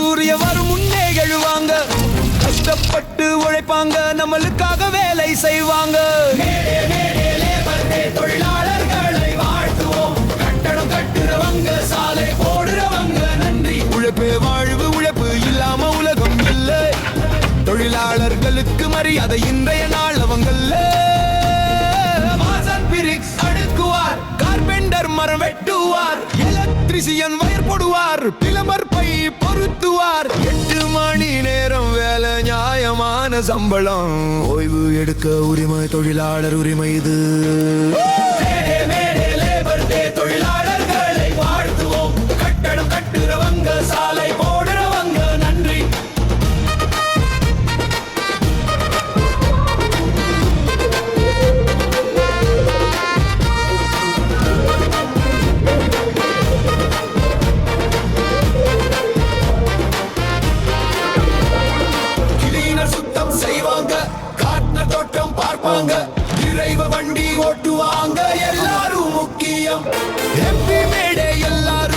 சூரிய வரும் முன்னே எழுவாங்க, கஷ்டப்பட்டு உழைப்பாங்க, நம்மளுக்காக வேலை செய்வாங்க. தொழிலாளர்களை வாழ்த்துவோம், கட்டடம் கட்டுறவங்க, சாலை போடுறவங்க நன்றி. உழைப்பே வாழ்வு, உழைப்பு இல்லாம உலகம் இல்லை. தொழிலாளர்களுக்கு மரியாதை இன்றைய நாள் அவங்கல்ல. அடுக்குவார், கார்பெண்டர் மரம் வெட்டுவார், எலக்ட்ரிசியன் வயர் போடுவார், பிளம்பர் பை பொருத்துவார். 8 மணி நேரம் வேலை, நியாயமான சம்பளம், ஓய்வு எடுக்க உரிமை, தொழிலாளர் உரிமை இது. தொழிலாளர்களை வாழ்த்துவோம், கட்டடம் கட்டுறவங்க, சாலை போடுறவங்க நன்றி. சுத்தம் செய்வாங்க, காட்ட தோட்டம் பார்ப்பாங்க, நிறைவு வண்டி ஓட்டுவாங்க, எல்லாரும் முக்கியம். எம்பி மேடை எல்லாரும்